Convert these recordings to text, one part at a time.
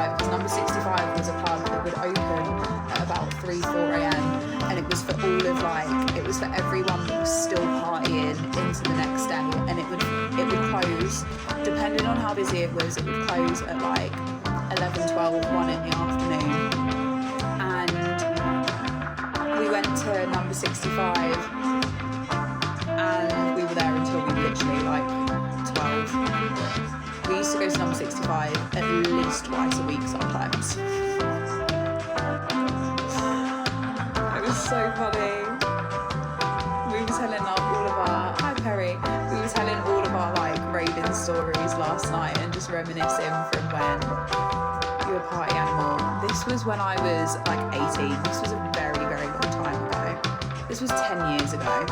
65, because number 65 was a club that would open at about 3, 4 a.m. and it was for all of it was for everyone that was still partying into the next day, and it would close, depending on how busy it was, it would close at 11, 12, 1 in the afternoon. And we went to number 65 and we were there until we were literally 12. We used to go to number 65 at least twice a week sometimes. It was so funny. We were telling all of our, hi Perry, we were telling all of our raving stories last night and just reminiscing from when you were a party animal. This was when I was 18. This was a very, very long time ago. This was 10 years ago.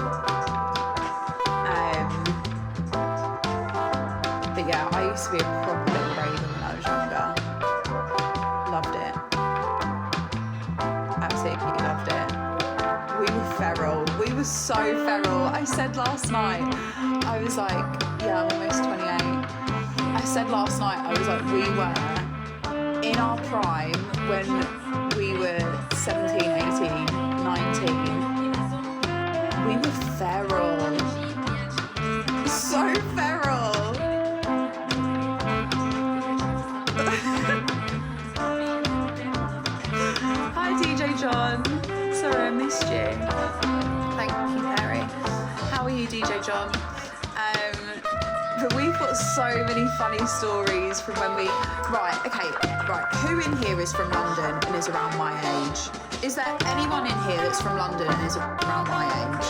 But yeah, I used to be a proper little raver when I was younger. Loved it. Absolutely loved it. We were feral. We were so feral. I said last night, I was yeah, I'm almost 28. I said last night, I was we were in our prime when we were 17, 18, 19. We were feral. So feral. Hi DJ John. Sorry I missed you. Thank you, Perry. How are you, DJ John? But we've got so many funny stories from when we... Right, who in here is from London and is around my age? Is there anyone in here that's from London and is around my age?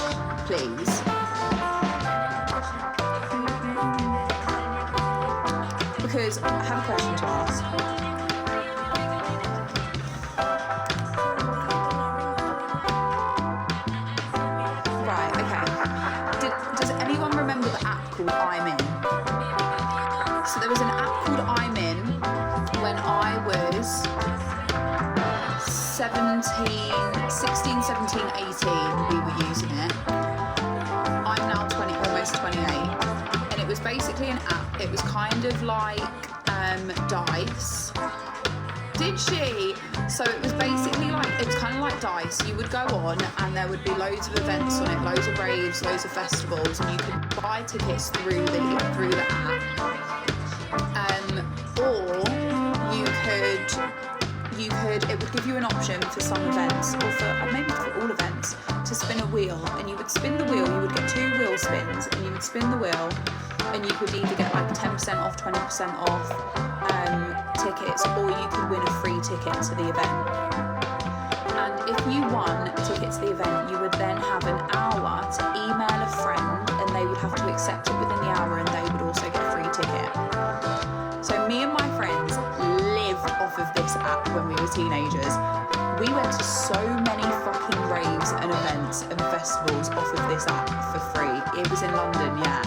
Please. Because I have a question to ask. Right, okay. Does anyone remember the app called I'm In? So there was an app called I'm In when I was 16, 17, 18, we were using it. I'm now 20, almost 28. And it was basically an app. It was kind of like Dice. Did she? So it was basically it was kind of like Dice. You would go on and there would be loads of events on it, loads of raves, loads of festivals, and you could buy tickets through the app. Or it would give you an option for some events, or maybe for all events, to spin a wheel, and you would spin the wheel, you would get 2 wheel spins, and you would spin the wheel, and you could either get 10% off, 20% off tickets, or you could win a free ticket to the event. And if you won a ticket to the event, you would then have an hour to email a friend, and they would have to accept it within the hour, and they would also get a free ticket. So me and my friends lived off of this app when we were teenagers. We went to so many fucking raves and events and festivals off of this app for free. It was in London, yeah.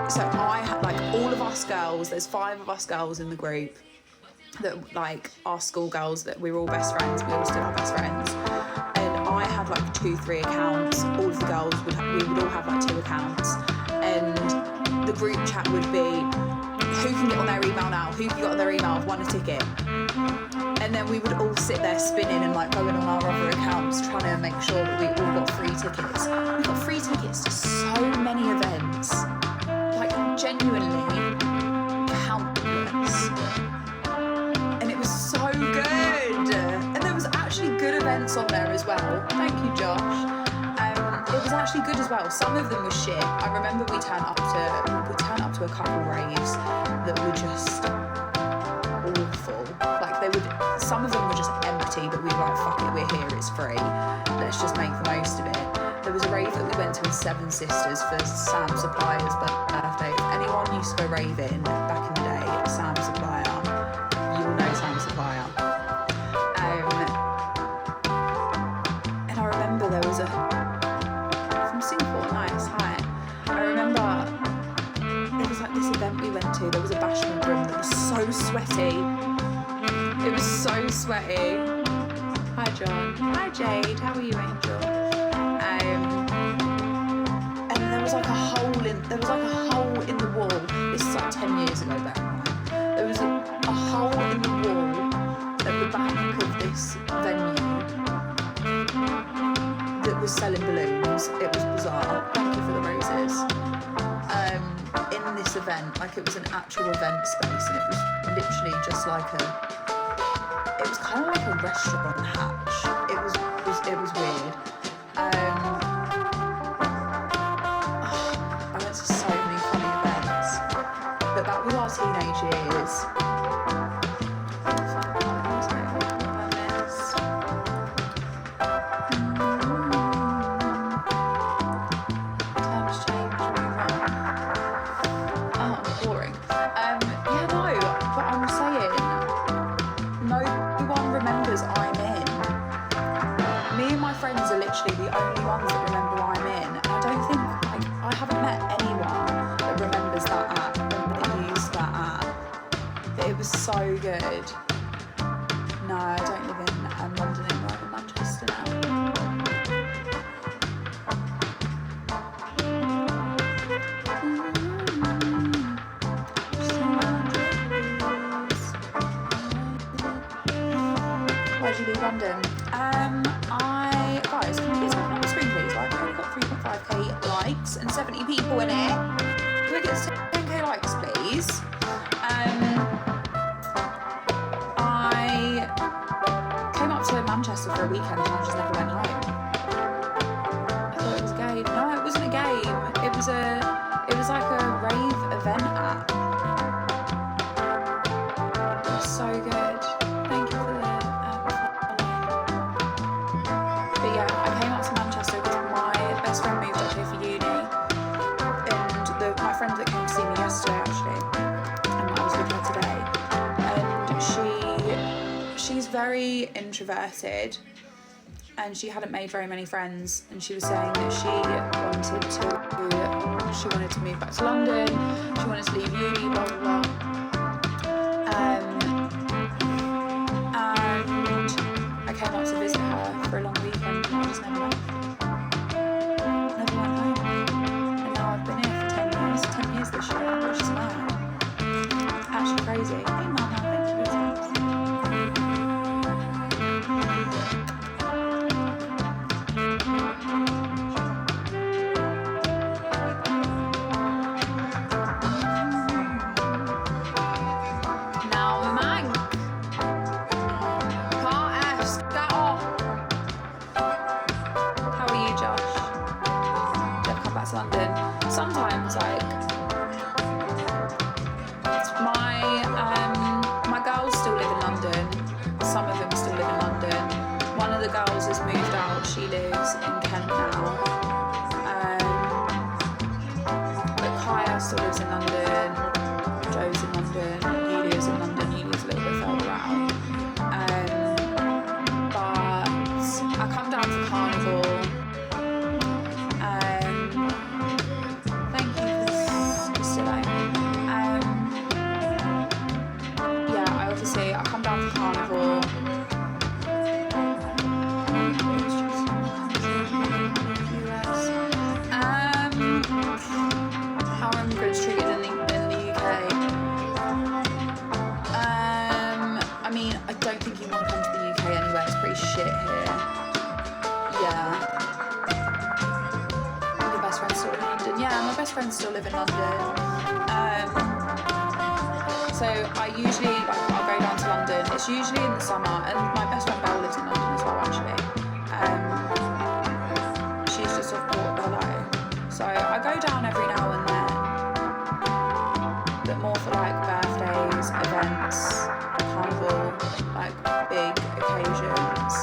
So I had all of us girls, there's 5 of us girls in the group that our school girls, that we were all best friends, we all still are best friends. And I had 2, 3 accounts. All of the girls we would all have 2 accounts. And the group chat would be, who can get on their email now? Who can get on their email? I've won a ticket. And then we would all sit there spinning and going on our other accounts, trying to make sure that we all got free tickets. We got free tickets to so many events. Genuinely countless. And it was so good. And there was actually good events on there as well. Thank you, Josh. It was actually good as well. Some of them were shit. I remember we turned up to a couple raves that were just awful. Some of them were just empty, but we were fuck it, we're here, it's free. Let's just make the most of it. There was a rave that we went to in Seven Sisters for Sam Supplier's birthday. If anyone used to go raving back in the day at Sam Supplier, you will know Sam Supplier. And I remember there was from Singapore, nice, hi. I remember there was this event we went to, there was a bashment room that was so sweaty. It was so sweaty. Hi John. Hi Jade, how are you, Angel? And there was a hole in the wall. This is 10 years ago, bear in mind. this venue that was selling balloons. It was bizarre. Thank you for the roses. In this event, like it was an actual event space, and it was literally just like it was kind of like a restaurant hatch. It was weird. I went to so many funny events, but that was our teenage years. The only ones that remember I'm in, and I don't think, like, I haven't met anyone that remembers that app and that used that app, but it was so good. No, I don't live in London anymore. I'm in Manchester now. Why'd you leave London? Guys, can you get something on the screen, please? I've only got 3.5k likes and 70 people in it. Can we get 10k likes, please? I came up to Manchester for a weekend and I just never went home. I thought it was a game. No, it wasn't a game. It was like a rave event app. It was so good. Thank you for that. I came up to Manchester because my best friend moved up here for uni, and my friend that came to see me yesterday actually, and I was with her today, and she's very introverted, and she hadn't made very many friends, and she was saying that she wanted to move back to London, she wanted to leave uni, blah blah blah. And I came up to visit her for a long weekend and I just never left. Never went home. And now I've been here for 10 years. 10 years this year, which is mad. Actually crazy. Hey Mum, thank you for your text. London. Sometimes, like, my girls still live in London. Some of them still live in London. One of the girls has moved out. She lives in Kent now. But Kaya still lives in London. Joe's in London. Yulia's in London. Yulia's a little bit further out. But I come down for Carnival. I come down for Carnival. How are immigrants treated in the UK? I mean, I don't think you want to come to the UK anyway. It's pretty shit here. Yeah. Your best friends still live in London? Yeah, my best friends still live in London. So I usually, I'll go down to London. It's usually in the summer, and my best friend Belle lives in London as well, actually. She's just off Portobello. So I go down every now and then, but more for like birthdays, events, carnival, like big occasions.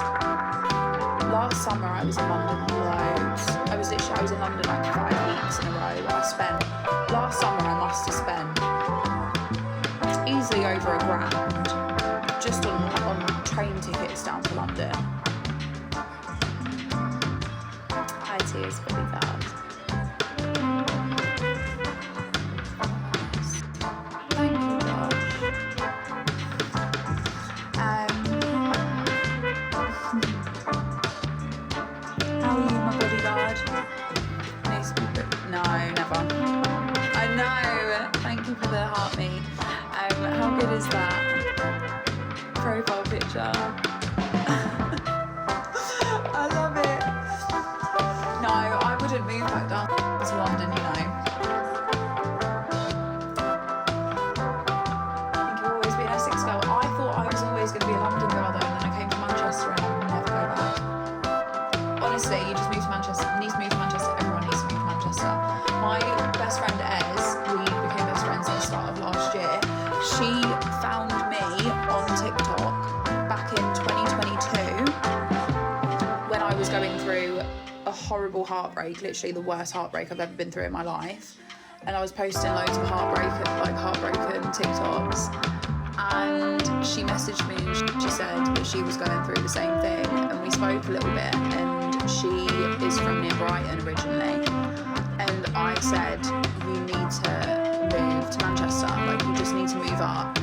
Last summer I was in London loads. I was in London like 5 weeks in a row. Last summer I must have spent easily over £1,000 just on train tickets down to London. IT is fully bad. Thank you, Josh. How are you, my bodyguard? No, never. I know. Thank you for the heart me. How good is that profile picture? She found me on TikTok back in 2022 when I was going through a horrible heartbreak, literally the worst heartbreak I've ever been through in my life. And I was posting loads of heartbroken TikToks. And she messaged me and she said that she was going through the same thing. And we spoke a little bit, and she is from near Brighton originally. And I said, you need to move to Manchester, like you just need to move up.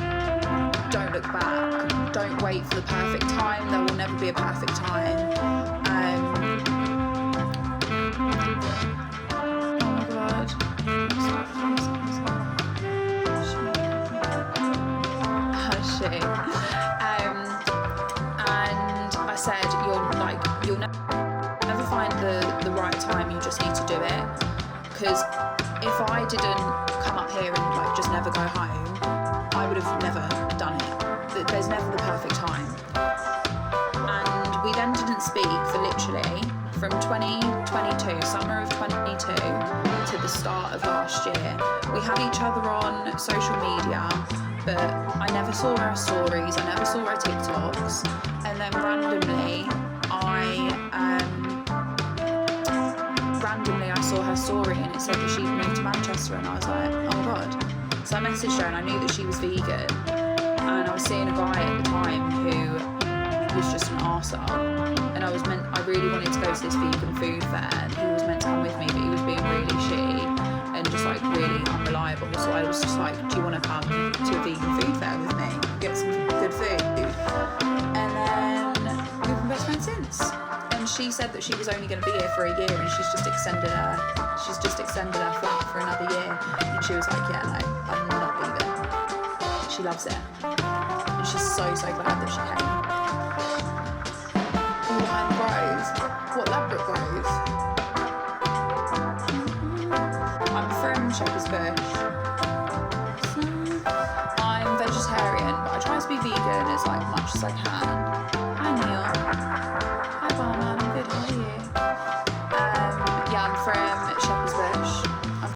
Don't look back. Don't wait for the perfect time. There will never be a perfect time. Oh my god. And I said, you'll never find the right time. You just need to do it. Because if I didn't come up here and like just never go home, I would have never done it. There's never the perfect time. And we then didn't speak for literally from 2022, summer of 22 to the start of last year. We had each other on social media, but I never saw her stories, I never saw her TikToks. And then randomly I saw her story and it said that she'd moved to Manchester, and I was like, oh my god. So I messaged her and I knew that she was vegan, and I was seeing a guy at the time who was just an arsehole, and I really wanted to go to this vegan food fair, and he was meant to come with me, but he was being really shitty and just like really unreliable. So I was just like, do you want to come to a vegan food fair with me, get some good food? And then we've been best friends since. And she said that she was only going to be here for a year, and she's just extended her flat for another year. And she was like, yeah, no, I'm not leaving. She loves it, and she's so glad that she came. All behind Grove. What, Ladbroke Grove? I'm from Shepherd's Bush. I'm vegetarian, but I try to be vegan as like much as I can. Hi Neil. Hi Barna.